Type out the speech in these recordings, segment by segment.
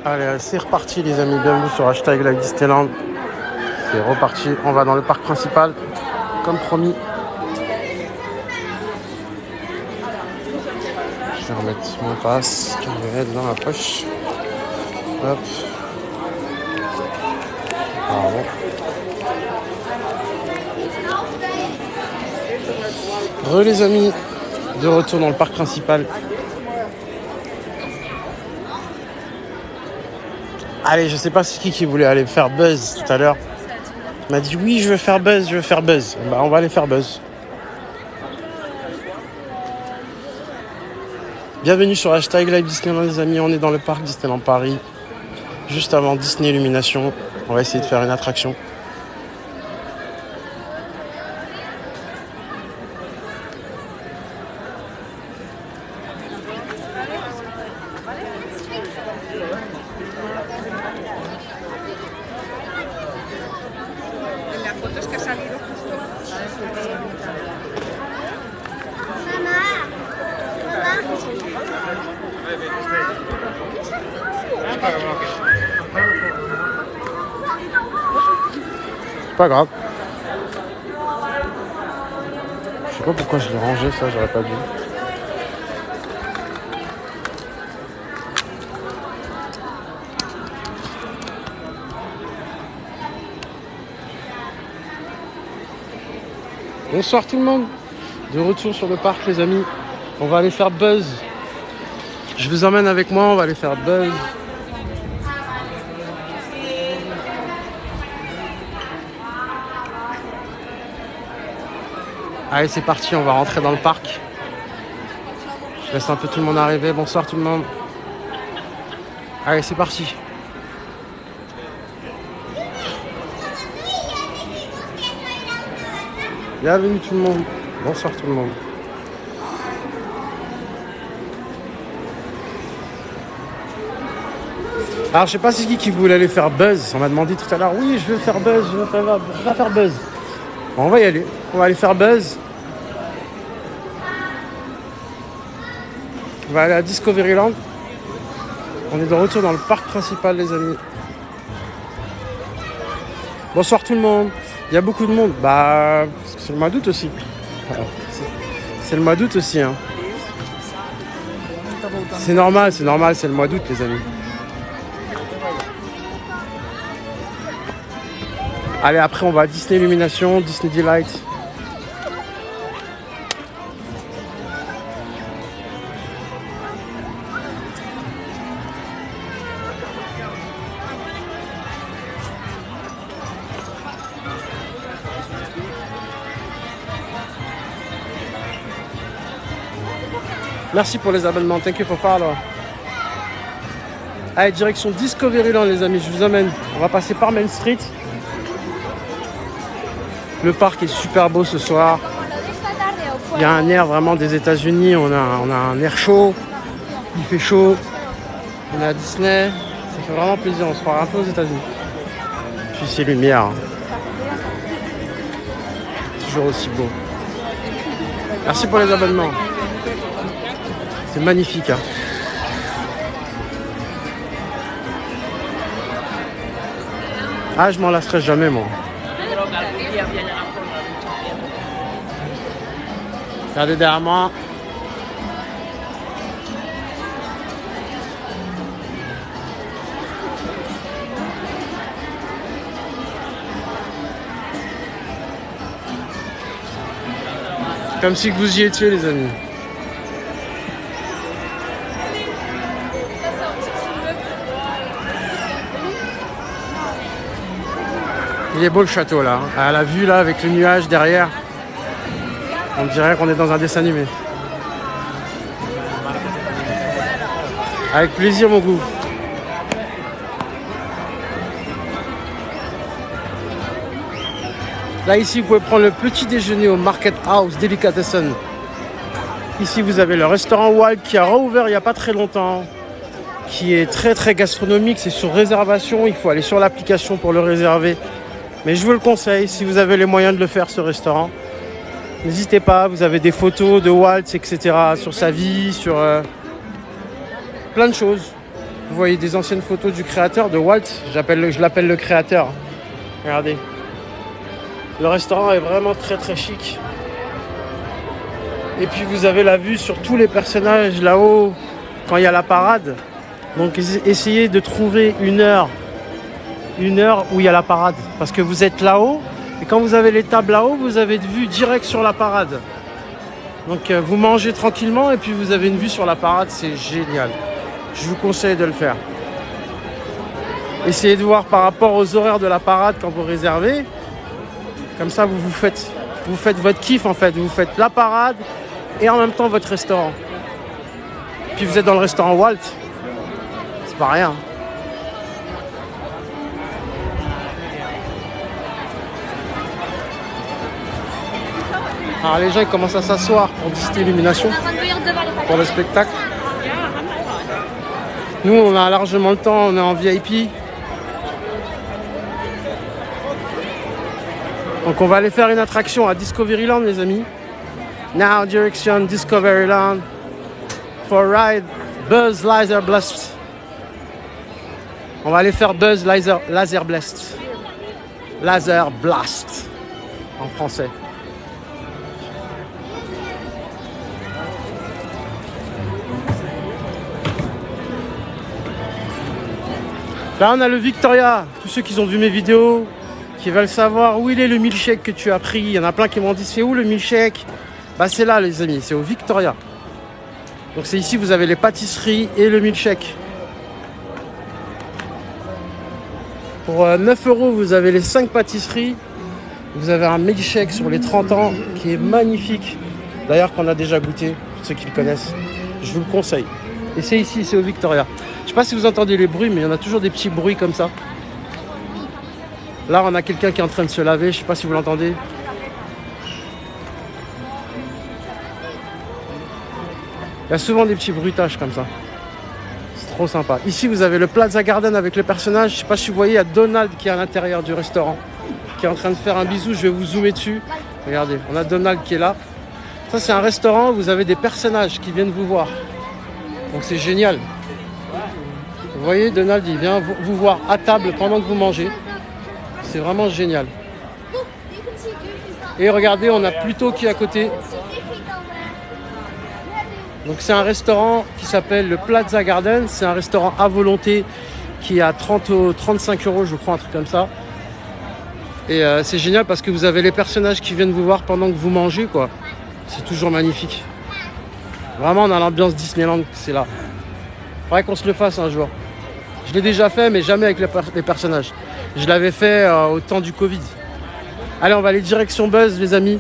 Allez, c'est reparti les amis, bienvenue sur Hashtag Live Disneyland. C'est reparti, on va dans le parc principal, comme promis. Je vais remettre mon passe qui va être dans la poche. Hop. Bravo. Les amis, de retour dans le parc principal. Allez, je sais pas c'est qui voulait aller faire buzz tout à l'heure. Il m'a dit oui, je veux faire buzz. Bah, on va aller faire buzz. Bienvenue sur Hashtag Live Disneyland les amis, on est dans le parc Disneyland Paris. Juste avant Disney Illumination. On va essayer de faire une attraction. Pas grave. Je sais pas pourquoi je l'ai rangé ça, j'aurais pas dû. Bonsoir tout le monde. De retour sur le parc les amis. On va aller faire buzz. Je vous emmène avec moi, on va aller faire buzz. Allez, c'est parti, on va rentrer dans le parc. Je laisse un peu tout le monde arriver. Bonsoir tout le monde. Allez, c'est parti. Bienvenue tout le monde. Bonsoir tout le monde. Alors, je sais pas c'est qui voulait aller faire buzz. On m'a demandé tout à l'heure, oui, je veux faire buzz, on va faire buzz. Bon, on va y aller. On va aller faire buzz. On va aller à Discoveryland. On est de retour dans le parc principal, les amis. Bonsoir tout le monde. Il y a beaucoup de monde. Bah, c'est le mois d'août aussi. C'est le mois d'août aussi. Hein. C'est normal, c'est le mois d'août, les amis. Allez, après, on va à Disney Illumination, Disney Delight. Merci pour les abonnements. Thank you for follow. Allez, direction Discoveryland, les amis. Je vous emmène. On va passer par Main Street. Le parc est super beau ce soir. Il y a un air vraiment des États-Unis. On a un air chaud. Il fait chaud. On est à Disney. Ça fait vraiment plaisir. On se croirait un peu aux États-Unis. Puis ces lumières. Toujours aussi beau. Merci pour les abonnements. C'est magnifique. Hein. Ah, je m'en lasserai jamais, moi. Regardez derrière moi. Comme si que vous y étiez, les amis. Il est beau le château là, à la vue là avec le nuage derrière. On dirait qu'on est dans un dessin animé. Avec plaisir mon goût. Là ici vous pouvez prendre le petit déjeuner au Market House Delicatessen. Ici vous avez le restaurant Walt qui a rouvert il n'y a pas très longtemps. Qui est très très gastronomique, c'est sur réservation, il faut aller sur l'application pour le réserver. Mais je vous le conseille, si vous avez les moyens de le faire, ce restaurant. N'hésitez pas, vous avez des photos de Walt, etc. sur sa vie, sur plein de choses. Vous voyez des anciennes photos du créateur, de Walt. Je l'appelle le créateur. Regardez. Le restaurant est vraiment très très chic. Et puis vous avez la vue sur tous les personnages là-haut quand il y a la parade. Donc essayez de trouver une heure où il y a la parade. Parce que vous êtes là-haut et quand vous avez les tables là-haut, vous avez une vue directe sur la parade. Donc vous mangez tranquillement et puis vous avez une vue sur la parade, c'est génial. Je vous conseille de le faire. Essayez de voir par rapport aux horaires de la parade quand vous réservez. Comme ça, vous faites votre kiff en fait. Vous faites la parade et en même temps votre restaurant. Puis vous êtes dans le restaurant Walt. C'est pas rien. Alors les gens ils commencent à s'asseoir pour visiter l'illumination, pour le spectacle. Nous on a largement le temps, on est en VIP. Donc on va aller faire une attraction à Discoveryland les amis. Now direction Discoveryland for ride Buzz Laser Blast. On va aller faire Buzz Laser Blast. Laser Blast en français. Là on a le Victoria. Tous ceux qui ont vu mes vidéos, qui veulent savoir où il est le milkshake que tu as pris. Il y en a plein qui m'ont dit c'est où le milkshake? Bah c'est là les amis, c'est au Victoria. Donc c'est ici vous avez les pâtisseries et le milkshake. Pour 9 € vous avez les 5 pâtisseries. Vous avez un milkshake sur les 30 ans qui est magnifique. D'ailleurs qu'on a déjà goûté, pour ceux qui le connaissent. Je vous le conseille. Et c'est ici, c'est au Victoria. Je sais pas si vous entendez les bruits, mais il y en a toujours des petits bruits comme ça. Là, on a quelqu'un qui est en train de se laver. Je sais pas si vous l'entendez. Il y a souvent des petits bruitages comme ça. C'est trop sympa. Ici, vous avez le Plaza Garden avec les personnages. Je sais pas si vous voyez, il y a Donald qui est à l'intérieur du restaurant, qui est en train de faire un bisou. Je vais vous zoomer dessus. Regardez, on a Donald qui est là. Ça, c'est un restaurant où vous avez des personnages qui viennent vous voir. Donc, c'est génial. Vous voyez, Donald, il vient vous voir à table pendant que vous mangez. C'est vraiment génial. Et regardez, on a Pluto qui est à côté. Donc c'est un restaurant qui s'appelle le Plaza Garden. C'est un restaurant à volonté qui est à 35 € je crois, un truc comme ça. Et c'est génial parce que vous avez les personnages qui viennent vous voir pendant que vous mangez, quoi. C'est toujours magnifique. Vraiment, on a l'ambiance Disneyland, c'est là. Faudrait qu'on se le fasse un jour. Je l'ai déjà fait, mais jamais avec les personnages. Je l'avais fait au temps du Covid. Allez, on va aller direction Buzz, les amis.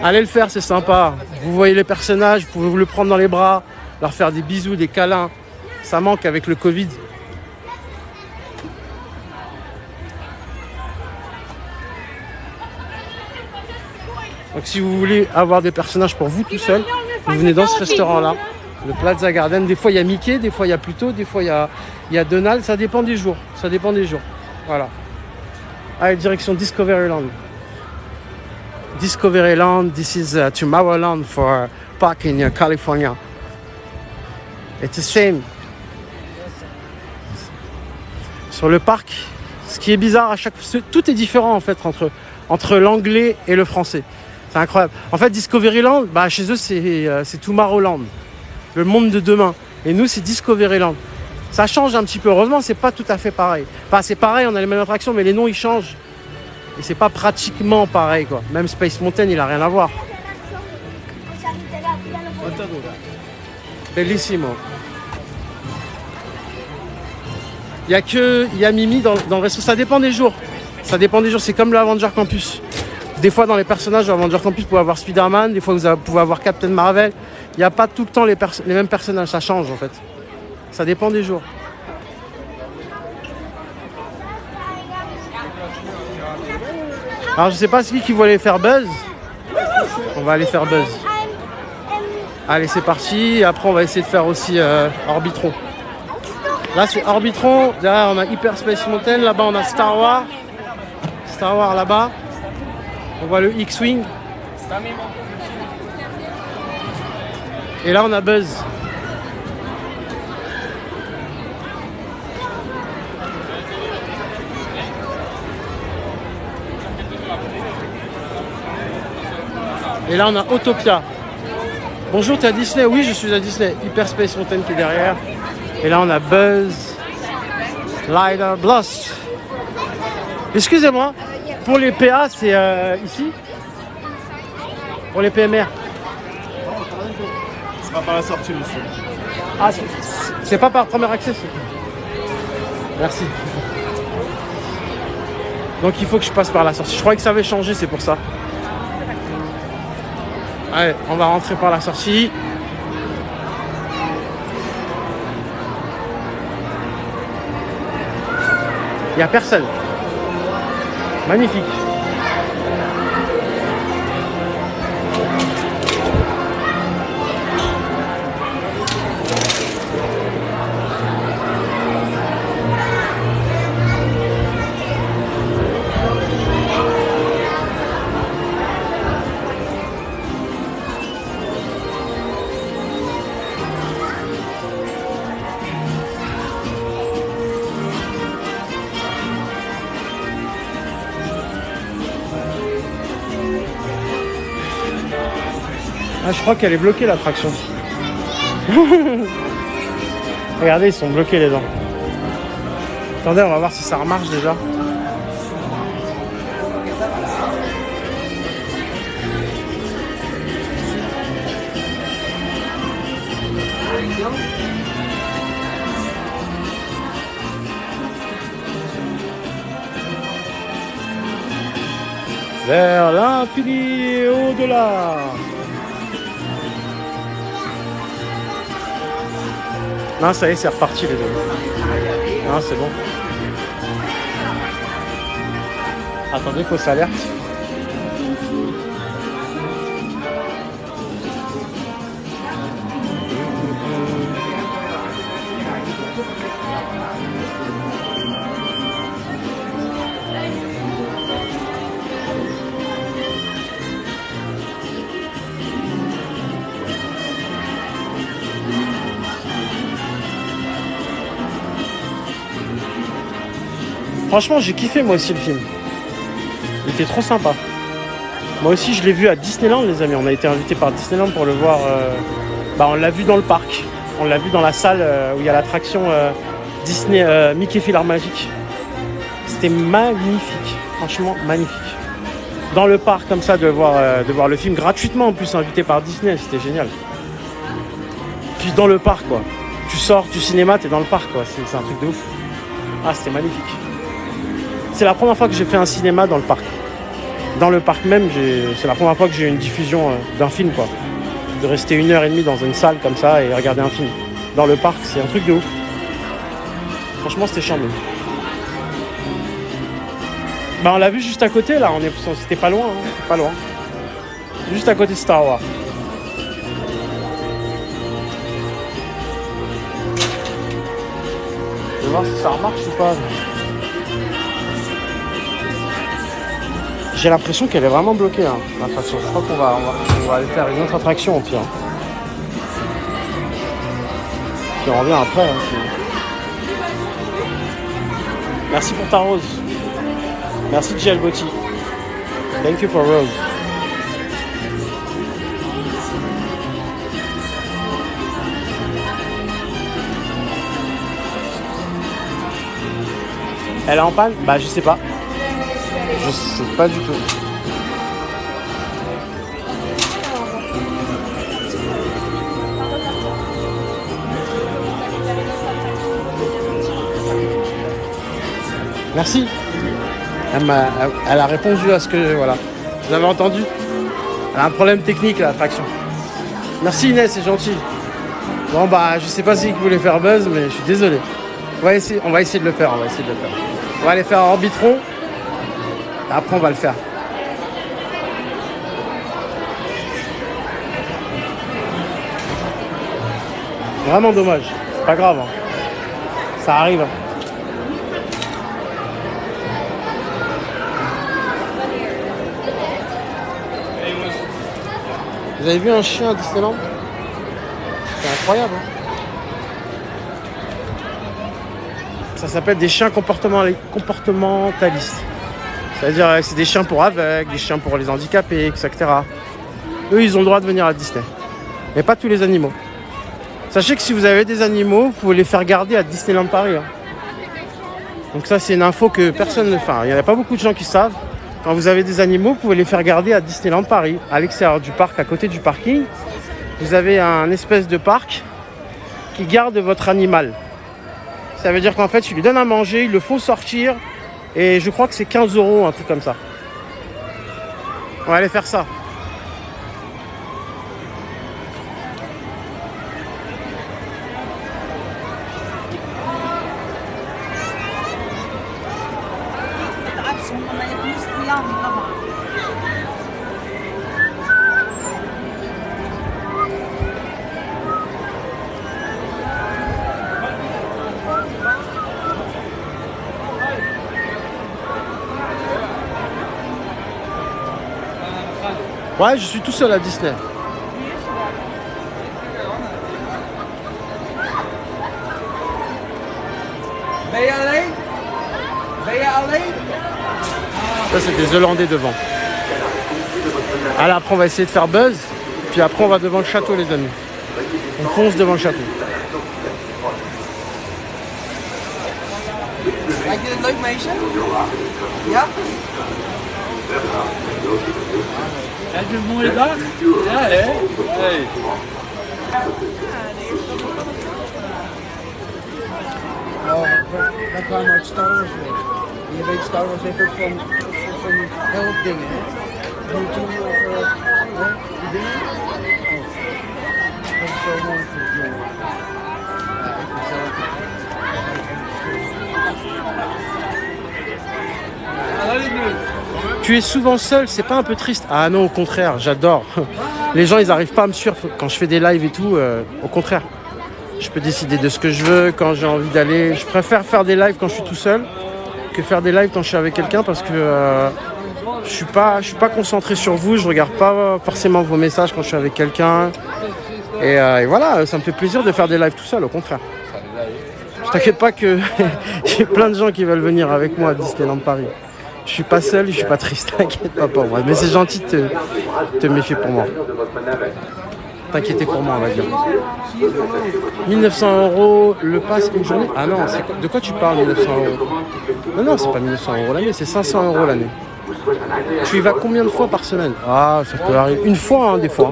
Allez le faire, c'est sympa. Vous voyez les personnages, vous pouvez vous le prendre dans les bras, leur faire des bisous, des câlins. Ça manque avec le Covid. Donc si vous voulez avoir des personnages pour vous tout seul, vous venez dans ce restaurant-là, le Plaza Garden. Des fois il y a Mickey, des fois il y a Pluto, des fois il y a Donald. Ça dépend des jours. Ça dépend des jours. Voilà. Allez, direction Discoveryland. Discoveryland, this is Tomorrowland for park in California. It's the same. Sur le parc, ce qui est bizarre à chaque fois, tout est différent en fait entre l'anglais et le français. C'est incroyable. En fait, Discoveryland, bah, chez eux, c'est Tomorrowland, le monde de demain. Et nous, c'est Discoveryland. Ça change un petit peu. Heureusement, c'est pas tout à fait pareil. Enfin, c'est pareil, on a les mêmes attractions, mais les noms, ils changent. Et c'est pas pratiquement pareil, quoi. Même Space Mountain, il a rien à voir. Bellissimo. Il y a Mimi dans le resto. Ça dépend des jours. Ça dépend des jours. C'est comme le Avenger Campus. Des fois, dans les personnages de Avenger Campus, vous pouvez avoir Spider-Man. Des fois, vous pouvez avoir Captain Marvel. Il n'y a pas tout le temps les mêmes personnages. Ça change, en fait. Ça dépend des jours. Alors, je sais pas qui veut aller faire Buzz. On va aller faire Buzz. Allez, c'est parti. Et après, on va essayer de faire aussi Orbitron. Là, c'est Orbitron. Derrière, on a Hyperspace Mountain. Là-bas, on a Star Wars. Star Wars, là-bas. On voit le X-Wing. Et là, on a Buzz. Et là, on a Autopia. Bonjour, t'es à Disney? Oui, je suis à Disney. Hyperspace Mountain qui est derrière. Et là, on a Buzz Lightyear Blast. Excusez-moi, pour les PA, c'est ici? Pour les PMR? C'est pas par la sortie, monsieur. Ah, c'est pas par premier accès. Merci. Donc il faut que je passe par la sortie. Je croyais que ça avait changé, c'est pour ça. Allez, on va rentrer par la sortie. Il n'y a personne. Magnifique. Ah, je crois qu'elle est bloquée l'attraction. Regardez, ils sont bloqués les dents. Attendez, on va voir si ça remarche déjà. Vers l'infini et au-delà. Non, ça y est, c'est reparti les deux. Non, c'est bon. Attendez, fausse alerte. Franchement, j'ai kiffé moi aussi le film. Il était trop sympa. Moi aussi, je l'ai vu à Disneyland, les amis. On a été invités par Disneyland pour le voir. On l'a vu dans le parc. On l'a vu dans la salle où il y a l'attraction Disney Mickey Philharmagique. C'était magnifique. Franchement, magnifique. Dans le parc, comme ça, de voir le film gratuitement, en plus, invité par Disney. C'était génial. Puis dans le parc, quoi. Tu sors du cinéma, t'es dans le parc, quoi. C'est un truc de ouf. Ah, c'était magnifique. C'est la première fois que j'ai fait un cinéma dans le parc. Dans le parc même, c'est la première fois que j'ai eu une diffusion d'un film, quoi. De rester 1h30 dans une salle comme ça et regarder un film. Dans le parc, c'est un truc de ouf. Franchement, c'était charmant. On l'a vu juste à côté, là. C'était pas loin, hein. Pas loin. Juste à côté de Star Wars. Je vais voir si ça remarche ou pas. J'ai l'impression qu'elle est vraiment bloquée, hein, l'attraction. Je crois qu'on va aller faire une autre attraction au pire. Puis on revient après. Hein, merci pour ta rose. Merci JL Botti. Thank you for rose. Elle est en panne? Bah je sais pas. Je sais pas du tout. Merci. Elle a répondu à ce que... Voilà. Vous avez entendu? Elle a un problème technique, l'attraction. Merci Inès, c'est gentil. Bon je sais pas si vous voulez faire buzz, mais je suis désolé. On va essayer de le faire, On va aller faire un Orbitron. Après, on va le faire. Vraiment dommage. C'est pas grave. Hein. Ça arrive. Hein. Vous avez vu un chien à Disneyland? C'est incroyable. Hein. Ça s'appelle des chiens comportementalistes. C'est-à-dire c'est des chiens pour aveugles, des chiens pour les handicapés, etc. eux, ils ont le droit de venir à Disney. Mais pas tous les animaux. Sachez que si vous avez des animaux, vous pouvez les faire garder à Disneyland Paris. Hein. Donc ça, c'est une info que personne ne fait. Il n'y en a pas beaucoup de gens qui savent. Quand vous avez des animaux, vous pouvez les faire garder à Disneyland Paris, à l'extérieur du parc, à côté du parking. Vous avez un espèce de parc qui garde votre animal. Ça veut dire qu'en fait, ils lui donnent à manger, ils le font sortir. Et je crois que c'est 15 €, un truc comme ça. On va aller faire ça. Ouais, je suis tout seul à Disney. Ça, c'est des Hollandais devant. Alors après, on va essayer de faire buzz. Puis après, on va devant le château, les amis. On fonce devant le château. Lijkt je het leuk, meisje? Ja? Heb je een mooie dag? Ja, hè? Hey. Oh, dat kwamen uit Star Wars weg. Je weet, Star Wars heeft ook van die helpdingen, hè? Bluetooth of die dingen. Oh. Dat is zo mooi voor het jongen. Ja, ik vind zelf... Tu es souvent seul, c'est pas un peu triste? Ah non, au contraire, j'adore. Les gens, ils arrivent pas à me suivre quand je fais des lives et tout. Au contraire, je peux décider de ce que je veux quand j'ai envie d'aller. Je préfère faire des lives quand je suis tout seul que faire des lives quand je suis avec quelqu'un parce que je suis pas concentré sur vous. Je regarde pas forcément vos messages quand je suis avec quelqu'un. Et voilà, ça me fait plaisir de faire des lives tout seul, au contraire. Je t'inquiète pas que j'ai plein de gens qui veulent venir avec moi à Disneyland Paris. Je suis pas seul, je suis pas triste, t'inquiète pas pour moi. Mais c'est gentil de te méfier pour moi. T'inquiéter pour moi, on va dire. 1900 € le pass une journée? Ah non, de quoi tu parles, 1900 €? Non, c'est pas 1900 € l'année, c'est 500 € l'année. Tu y vas combien de fois par semaine? Ah, ça peut arriver. Une fois, hein, des fois.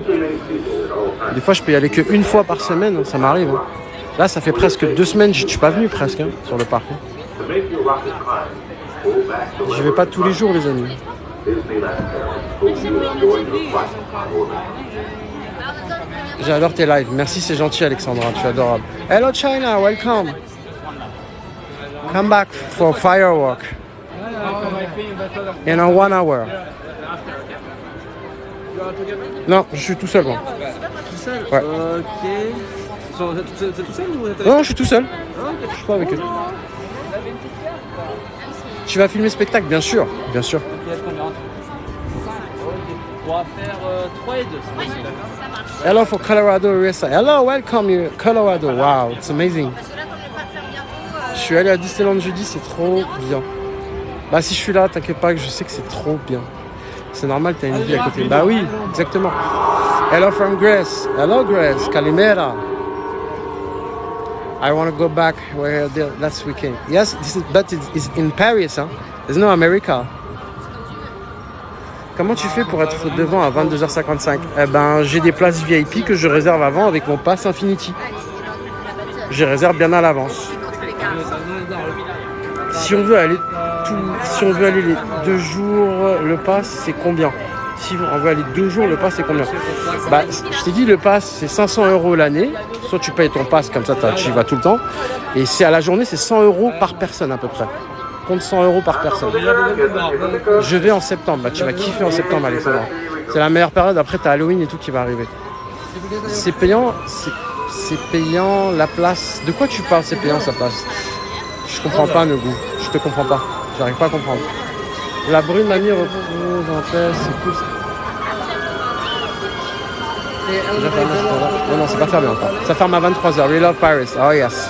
Des fois, je peux y aller qu'une fois par semaine, hein, ça m'arrive. Hein. Là, ça fait presque 2 semaines, je suis pas venu presque hein, sur le parc. Hein. Je vais pas tous les jours, les amis. J'adore tes lives. Merci, c'est gentil, Alexandra. Tu es adorable. Hello, China. Welcome. Come back for firework. In 1 hour. Non, je suis tout seul, moi. Tout seul? Ouais. Ok. C'est tout seul ou Non, je suis tout seul. Je suis pas avec eux. Tu vas filmer le spectacle, bien sûr. Bien sûr. On va faire 3 et 2. Hello for Colorado, USA. Hello, welcome you, Colorado. Wow, it's amazing. Je suis allé à Disneyland jeudi, c'est trop bien. Bah si je suis là, t'inquiète pas que je sais que c'est trop bien. C'est normal, t'as une vie à côté. Bah oui, exactement. Hello from Grace. Hello Grace, Calimera. I want to go back where last weekend. Yes, but it's in Paris, huh? There's no America. Comment tu fais pour être devant à 22h55? Eh ben, j'ai des places VIP que je réserve avant avec mon pass Infinity. Je réserve bien à l'avance. Si on veut aller les 2 jours, le pass c'est combien? Si on veut aller 2 jours, le pass c'est combien? Bah, je t'ai dit, le pass c'est 500 € l'année. Soit tu payes ton pass comme ça, tu y vas tout le temps. Et c'est à la journée, c'est 100 € par personne à peu près. Compte 100 € par personne. Je vais en septembre. Bah, tu vas kiffer en septembre, Alexandra. C'est la meilleure période. Après, t'as Halloween et tout qui va arriver. C'est payant. C'est payant la place. De quoi tu parles? C'est payant sa place. Je comprends pas, Nougou. Je te comprends pas. J'arrive pas à comprendre. La brune mamie repose en paix. C'est cool. Non, c'est pas fermé encore. Ça ferme à 23h. We love Paris. Oh yes.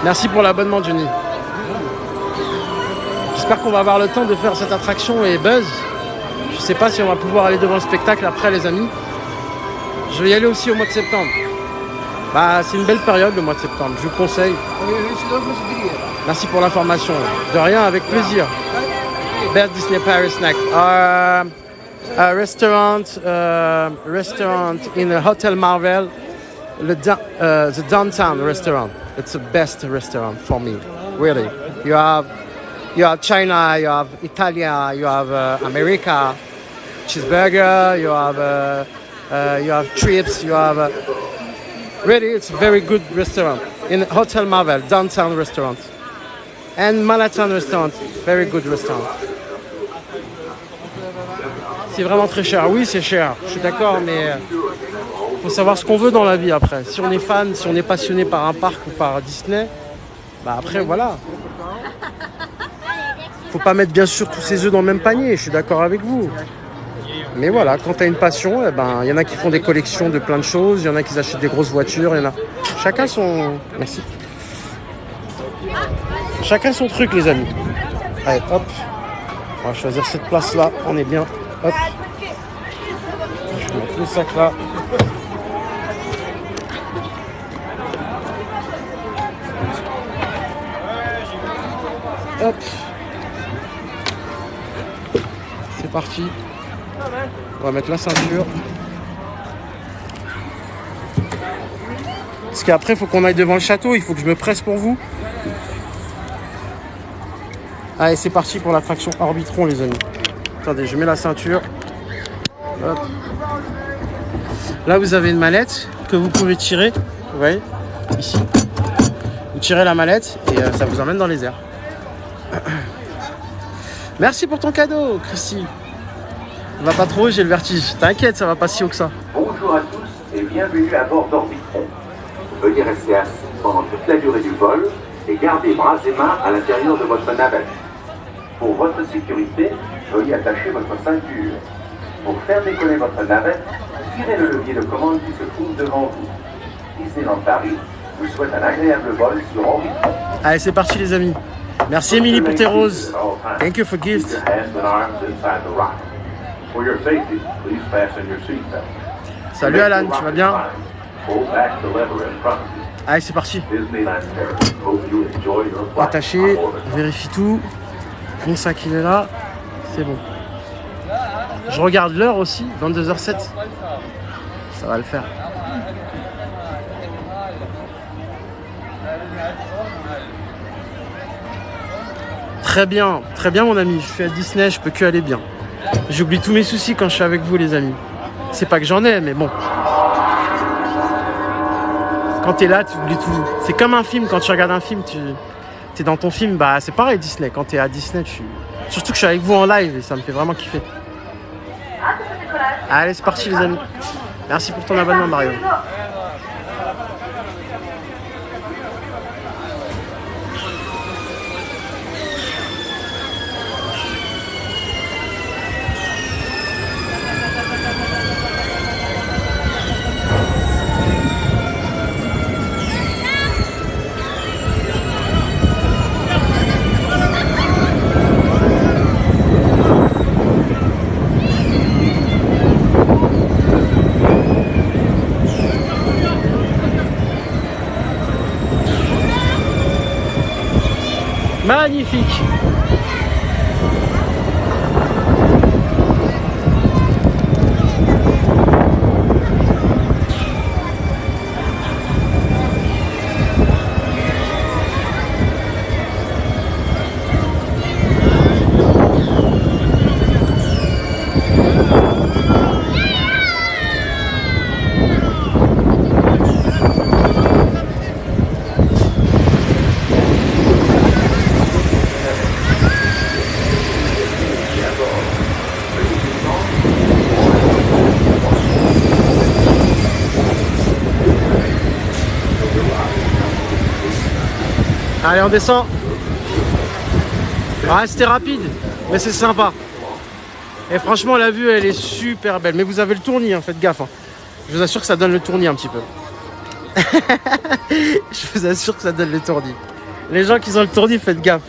Merci pour l'abonnement, Johnny. J'espère qu'on va avoir le temps de faire cette attraction et Buzz. Je sais pas si on va pouvoir aller devant le spectacle après, les amis. Je vais y aller aussi au mois de septembre. Bah, c'est une belle période, le mois de septembre. Je vous conseille. Merci pour l'information. De rien, avec plaisir. Best Disney Paris snack. A restaurant in a Hotel Marvel, the downtown restaurant. It's the best restaurant for me, really. You have China, you have Italia, you have America, cheeseburger, you have trips, you have. Really, it's a very good restaurant in Hotel Marvel, downtown restaurant, and Manhattan restaurant, very good restaurant. C'est vraiment très cher. Oui, c'est cher. Je suis d'accord, mais faut savoir ce qu'on veut dans la vie après. Si on est fan, si on est passionné par un parc ou par Disney, bah après voilà. Faut pas mettre bien sûr tous ses œufs dans le même panier. Je suis d'accord avec vous. Mais voilà, quand tu as une passion, eh ben, y en a qui font des collections de plein de choses, il y en a qui achètent des grosses voitures, il y en a. Chacun son. Merci. Chacun son truc, les amis. Allez, hop. On va choisir cette place-là. On est bien. Hop. Je vais mettre le sac là. Hop. C'est parti. On va mettre la ceinture. Parce qu'après, il faut qu'on aille devant le château. Il faut que je me presse pour vous. Allez, c'est parti pour l'attraction Orbitron, les amis. Attendez, je mets la ceinture. Hop. Là, vous avez une mallette que vous pouvez tirer. Vous voyez, ici. Vous tirez la mallette et ça vous emmène dans les airs. Merci pour ton cadeau, Christy. Va pas trop haut, j'ai le vertige. T'inquiète, ça va pas si haut que ça. Bonjour à tous et bienvenue à bord d'Orbitron. Veuillez rester assis pendant toute la durée du vol et gardez bras et mains à l'intérieur de votre navette. Pour votre sécurité, veuillez attacher votre ceinture. Pour faire décoller votre navette, tirez le levier de commande qui se trouve devant vous. Disneyland Paris vous souhaite un agréable vol sur Orbitron. Allez, c'est parti les amis. Merci Émilie pour tes roses. Thank you for gift. For your safety, please fasten your seatbelt. Salut Alan, tu vas bien? Allez, c'est parti. Attaché, vérifie tout. Mon sac il est là. C'est bon. Je regarde l'heure aussi, 22h07. Ça va le faire. Très bien mon ami. Je suis à Disney, je peux que aller bien. J'oublie tous mes soucis quand je suis avec vous les amis. C'est pas que j'en ai, mais bon. Quand t'es là, tu oublies tout. C'est comme un film, quand tu regardes un film, t'es dans ton film, bah c'est pareil Disney. Quand t'es à Disney, surtout que je suis avec vous en live et ça me fait vraiment kiffer. Allez, c'est parti les amis. Merci pour ton abonnement Mario. Magnifique. Allez, on descend. Ouais, c'était rapide, mais c'est sympa. Et franchement, la vue, elle est super belle. Mais vous avez le tournis, hein, faites gaffe. Hein. Je vous assure que ça donne le tournis un petit peu. Je vous assure que ça donne le tournis. Les gens qui ont le tournis, faites gaffe.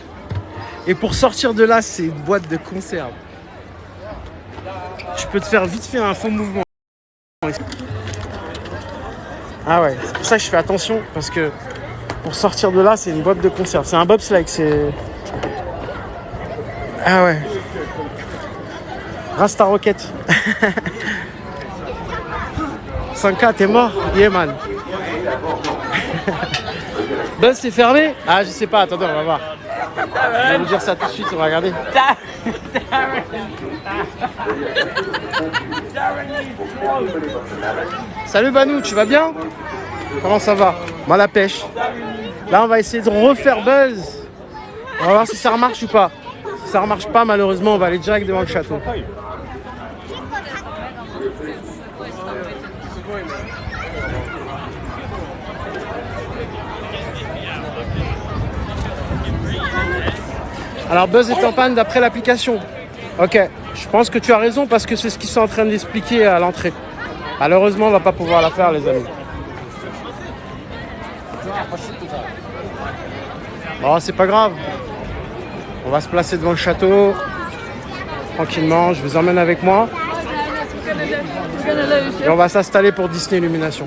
Et pour sortir de là, c'est une boîte de conserve. Je peux te faire vite fait un faux mouvement. Ah ouais, c'est pour ça que je fais attention. Parce que pour sortir de là, c'est une boîte de conserve. C'est un bobsleigh, c'est... Ah ouais. Rasta Rocket. 5K, t'es mort? Yeah man. Buzz, c'est fermé? Ah, je sais pas, attendez, on va voir. Je vais vous dire ça tout de suite, on va regarder. Salut Banou, tu vas bien? Comment ça va? Moi la pêche. Là, on va essayer de refaire Buzz. On va voir si ça remarche ou pas. Si ça remarche pas, malheureusement, on va aller direct devant le château. Alors Buzz est en panne d'après l'application. Ok, je pense que tu as raison parce que c'est ce qu'ils sont en train d'expliquer à l'entrée. Malheureusement, on va pas pouvoir la faire, les amis. Bon, c'est pas grave. On va se placer devant le château. Tranquillement, je vous emmène avec moi. Et on va s'installer pour Disney Illumination.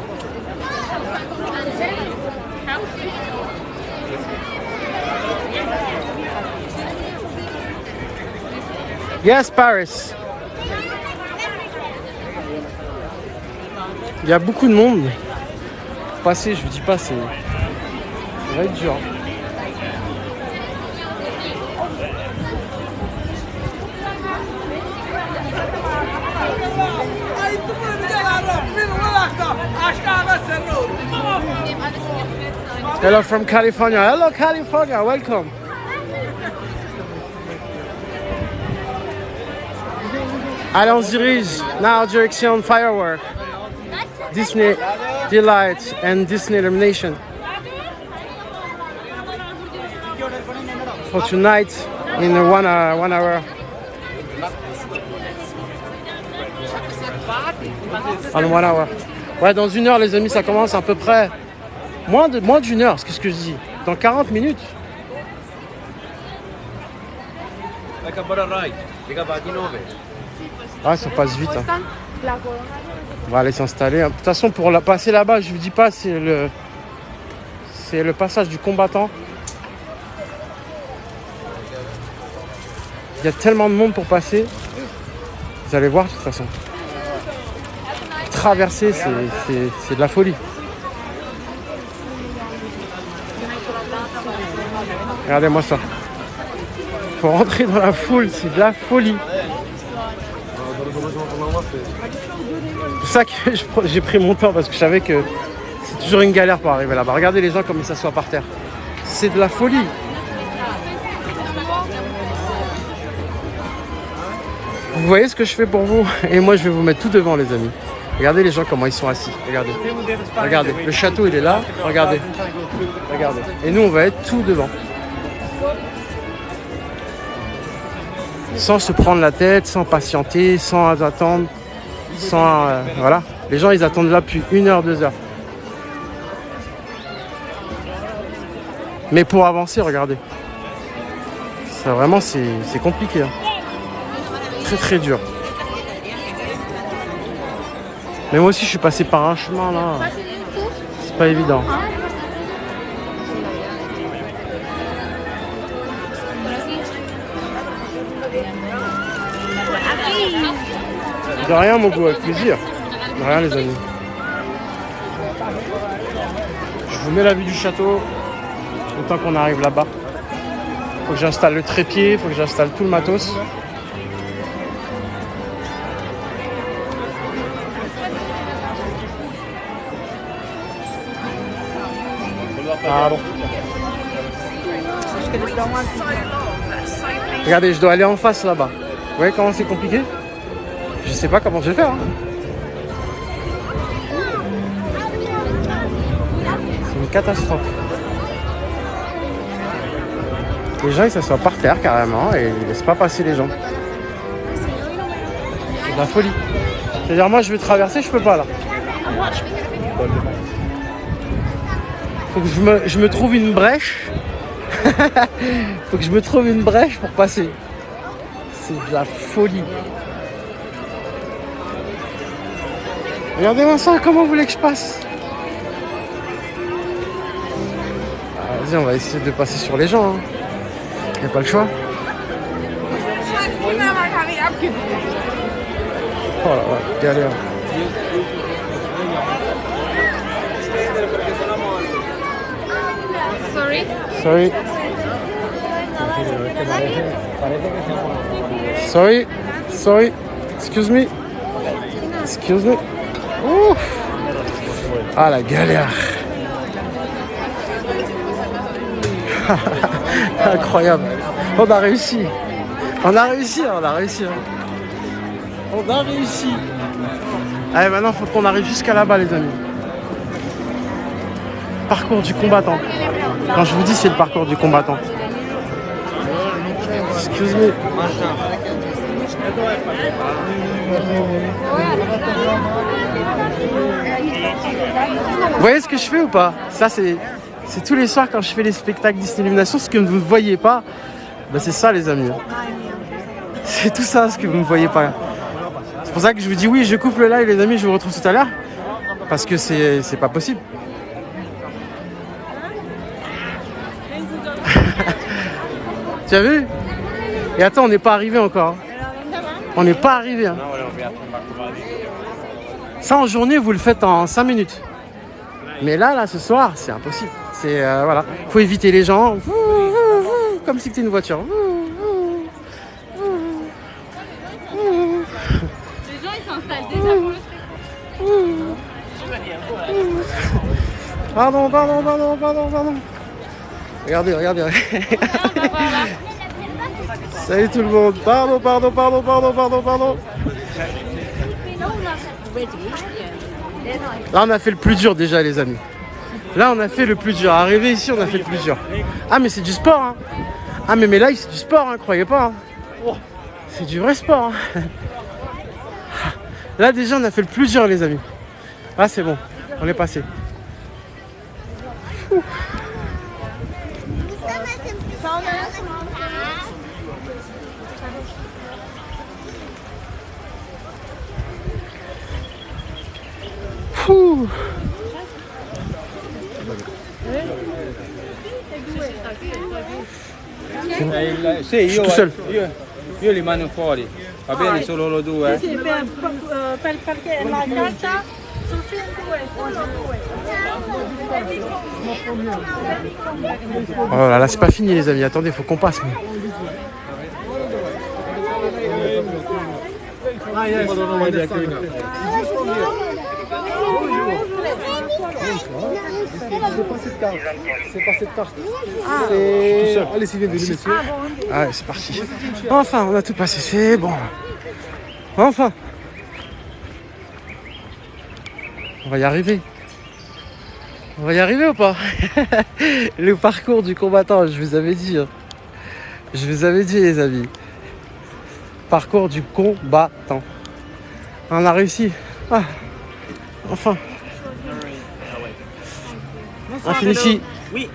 Yes, Paris. Il y a beaucoup de monde. Pour passer, je vous dis pas, ça va être dur. Hello from California. Hello California, welcome. Allez, on se dirige. Now direction Firework, Disney Delight and Disney Illumination. For tonight in 1 hour. En 1 hour. Ouais, dans 1 heure, les amis, ça commence à peu près. Moins d'une heure, c'est ce que je dis. Dans 40 minutes. Ah, ça passe vite. Hein. On va aller s'installer. De toute façon, pour passer là-bas, je vous dis pas, c'est le passage du combattant. Il y a tellement de monde pour passer. Vous allez voir de toute façon. Traverser, c'est de la folie. Regardez-moi ça. Faut rentrer dans la foule, c'est de la folie. C'est pour ça que j'ai pris mon temps parce que je savais que c'est toujours une galère pour arriver là-bas. Regardez les gens comme ils s'assoient par terre. C'est de la folie. Vous voyez ce que je fais pour vous? Et moi je vais vous mettre tout devant, les amis. Regardez les gens comment ils sont assis. Regardez. Regardez. Le château il est là. Regardez. Regardez. Et nous on va être tout devant. Sans se prendre la tête, sans patienter, sans attendre, sans... voilà. Les gens, ils attendent là depuis 1 heure, 2 heures. Mais pour avancer, regardez. Ça, vraiment, c'est compliqué. Hein. Très, très dur. Mais moi aussi, je suis passé par un chemin, là. C'est pas évident. De rien, mon goût, avec plaisir. De rien, les amis. Je vous mets la vue du château le temps qu'on arrive là-bas. Faut que j'installe le trépied, faut que j'installe tout le matos. Ah bon. Regardez, je dois aller en face là-bas. Vous voyez comment c'est compliqué? Je sais pas comment je vais faire. Hein. C'est une catastrophe. Les gens ils s'assoient par terre carrément et ils laissent pas passer les gens. C'est de la folie. C'est-à-dire moi je vais traverser, je peux pas là. Faut que je me trouve une brèche Faut que je me trouve une brèche pour passer. C'est de la folie. Regardez-moi ça, comment vous voulez que je passe? Vas-y, on va essayer de passer sur les gens. Y a pas le choix. Oh là là, galère. Sorry. Sorry. Sorry. Sorry. Excuse me. Excuse me. Ouf. Ah la galère. Incroyable. On a réussi. On a réussi. On a réussi. On a réussi. Allez, maintenant il faut qu'on arrive jusqu'à là-bas les amis. Parcours du combattant. Quand je vous dis c'est le parcours du combattant. Excuse me. Vous voyez ce que je fais ou pas? Ça c'est tous les soirs quand je fais les spectacles Disney Illumination. Ce que vous ne voyez pas, ben, c'est ça les amis. C'est tout ça ce que vous ne voyez pas. C'est pour ça que je vous dis oui, je coupe le live les amis, je vous retrouve tout à l'heure. Parce que c'est pas possible. Tu as vu? Et attends, on n'est pas arrivé encore. On n'est pas arrivé. Hein. Ça en journée, vous le faites en 5 minutes. Mais là, ce soir, c'est impossible. C'est voilà, faut éviter les gens. Comme si c'était une voiture. Les gens ils s'installent déjà pour le Pardon. Regardez. Salut tout le monde. Pardon. Là, on a fait le plus dur déjà, les amis. Là, on a fait le plus dur. Arrivé ici, on a fait le plus dur. Ah, mais c'est du sport. Hein. Ah, mais mes lives, c'est du sport, hein, croyez pas. Hein. C'est du vrai sport. Hein. Là, déjà, on a fait le plus dur, les amis. Ah, c'est bon. On est passé. Ouh. Ouh. Sì, io rimane fuori, va bene solo loro due? Sì, perché la carta sono sempre Oh là là, c'est pas fini les amis, attendez, faut qu'on passe. C'est pas cette carte. Allez, s'il vient de monsieur. Allez, c'est parti. Enfin, on a tout passé, c'est bon. Enfin. On va y arriver. On va y arriver ou pas? Le parcours du combattant, je vous avais dit. Hein. Je vous avais dit les amis. Parcours du combattant. On a réussi. Ah. Enfin. On finit ici. Oui.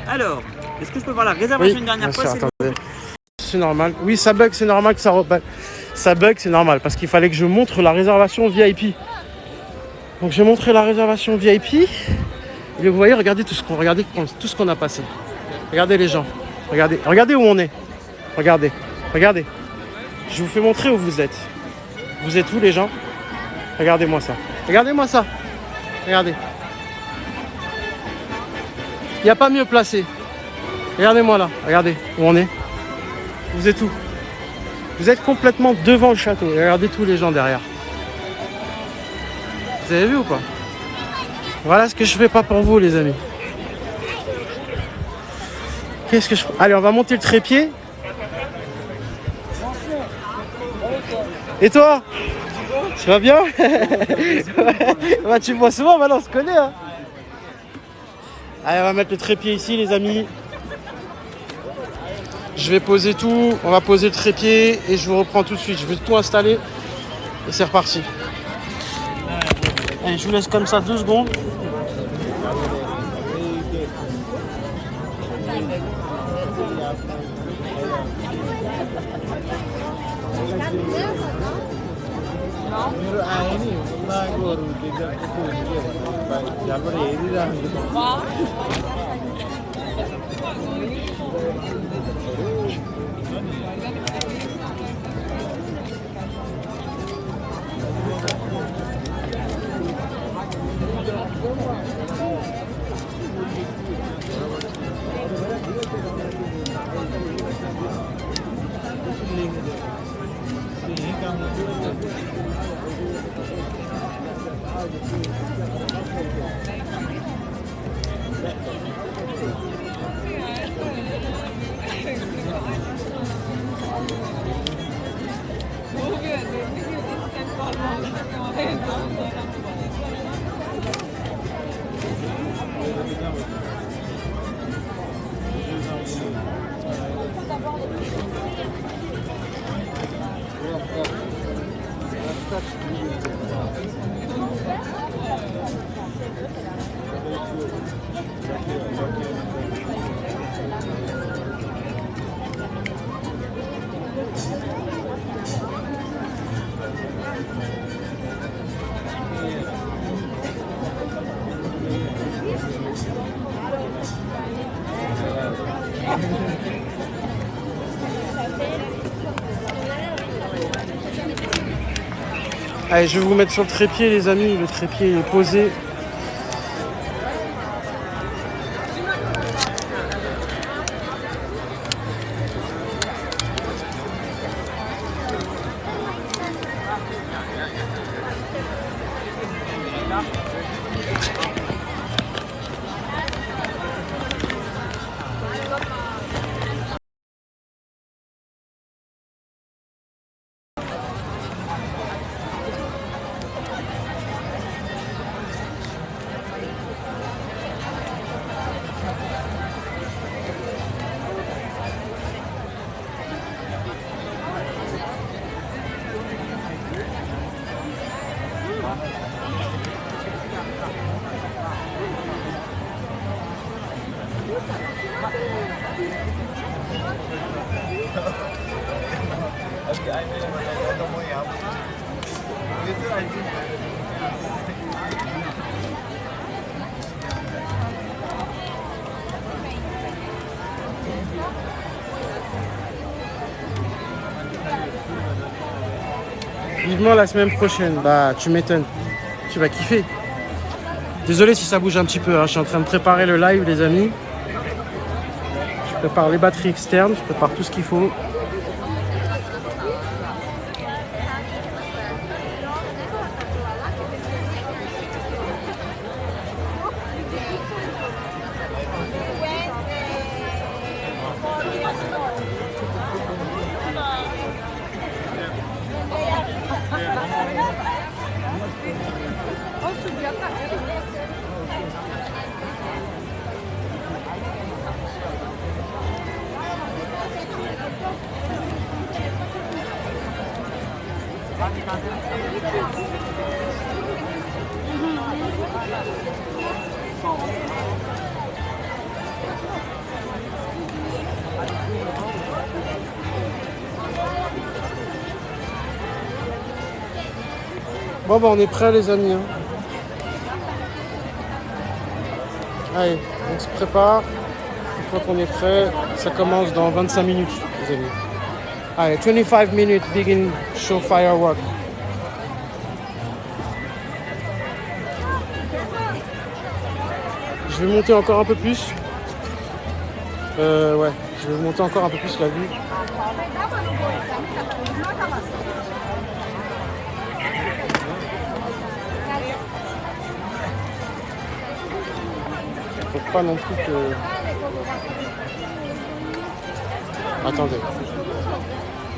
Alors, est-ce que je peux voir la réservation une dernière fois? C'est normal. Oui, ça bug, c'est normal que ça bug. Ça bug, c'est normal parce qu'il fallait que je montre la réservation VIP. Donc j'ai montré la réservation VIP. Et vous voyez, regardez tout ce qu'on a passé. Regardez les gens. Regardez où on est. Regardez. Je vous fais montrer où vous êtes. Vous êtes où les gens? Regardez-moi ça. Regardez. Il n'y a pas mieux placé. Regardez-moi là. Regardez où on est. Vous êtes où? Vous êtes complètement devant le château. Et regardez tous les gens derrière. Vous avez vu ou pas? Voilà ce que je fais pas pour vous les amis. Qu'est-ce que je fais? Allez, on va monter le trépied. Et toi? Tu vas bien? Bah, tu me vois souvent, maintenant on se connaît. Hein. Allez, on va mettre le trépied ici les amis. Je vais poser tout. On va poser le trépied et je vous reprends tout de suite. Je vais tout installer et c'est reparti. Allez, je vous laisse comme ça 2 secondes. Allez, je vais vous mettre sur le trépied, les amis. Le trépied est posé. Vivement la semaine prochaine. Bah, tu m'étonnes. Tu vas kiffer. Désolé si ça bouge un petit peu. Hein. Je suis en train de préparer le live, les amis. Je prépare les batteries externes. Je prépare tout ce qu'il faut. Bon, bah, on est prêts, les amis. Hein. Allez, on se prépare. Une fois qu'on est prêt, ça commence dans 25 minutes, les amis. Allez, 25 minutes, begin show firework. Je vais monter encore un peu plus. Ouais, je vais monter encore un peu plus la vue. Faut pas non plus que... Attendez.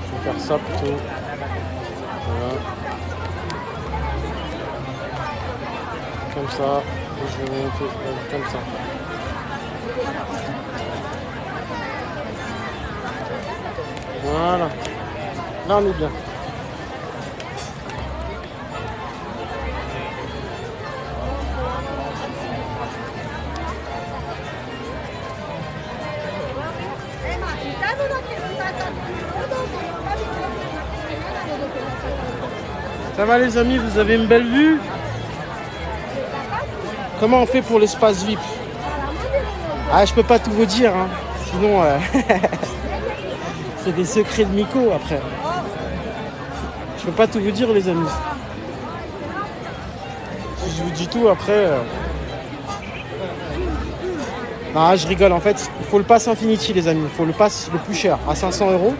Je vais faire ça plutôt. Voilà. Comme ça. Et je vais monter comme ça. Voilà. Là, on est bien. Ça va les amis, vous avez une belle vue? Comment on fait pour l'espace VIP? Ah, je peux pas tout vous dire, hein. Sinon c'est des secrets de Miko après. Je peux pas tout vous dire les amis. Si je vous dis tout après... Non, je rigole, en fait, il faut le pass Infinity les amis, il faut le pass le plus cher, à 500 €.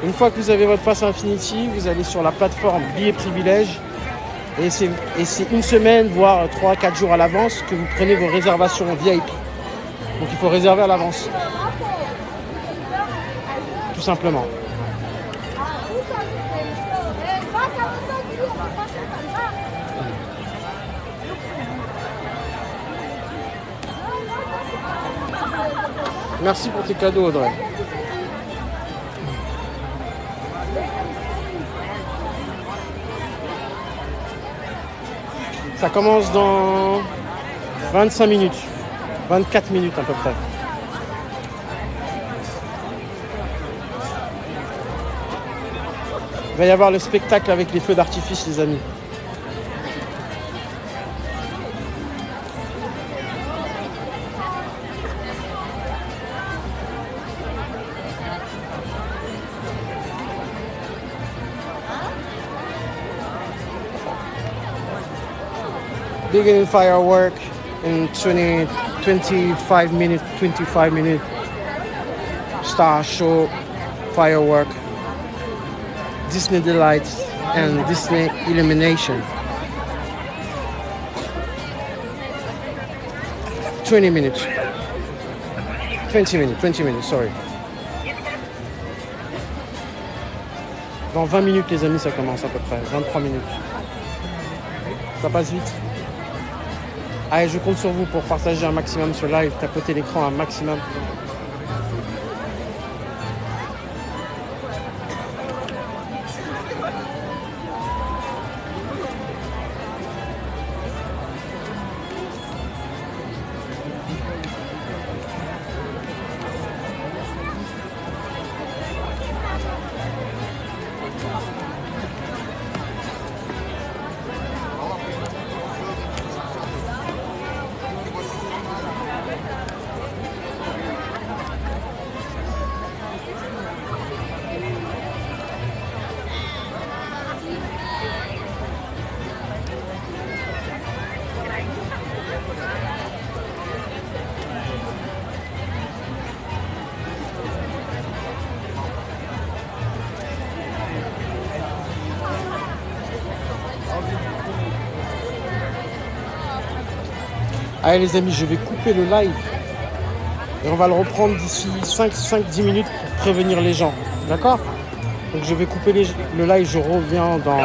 Une fois que vous avez votre pass Infinity, vous allez sur la plateforme Billets Privilèges et c'est une semaine, voire 3-4 jours à l'avance que vous prenez vos réservations VIP. Donc il faut réserver à l'avance. Tout simplement. Merci pour tes cadeaux Audrey. Ça commence dans 25 minutes. 24 minutes à peu près. Il va y avoir le spectacle avec les feux d'artifice les amis. Beginning firework in 25 minutes. Star show, firework, Disney delights and Disney illumination. 20 minutes, sorry. Dans 20 minutes les amis ça commence à peu près, 23 minutes. Ça passe vite. Allez, je compte sur vous pour partager un maximum ce live, tapoter l'écran un maximum. Allez les amis, je vais couper le live et on va le reprendre d'ici 5-10 minutes pour prévenir les gens. D'accord? Donc je vais couper le live, je reviens dans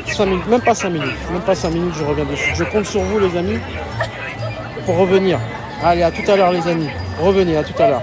5 minutes, même pas 5 minutes, je reviens dessus. Je compte sur vous les amis pour revenir. Allez, à tout à l'heure les amis. Revenez, à tout à l'heure.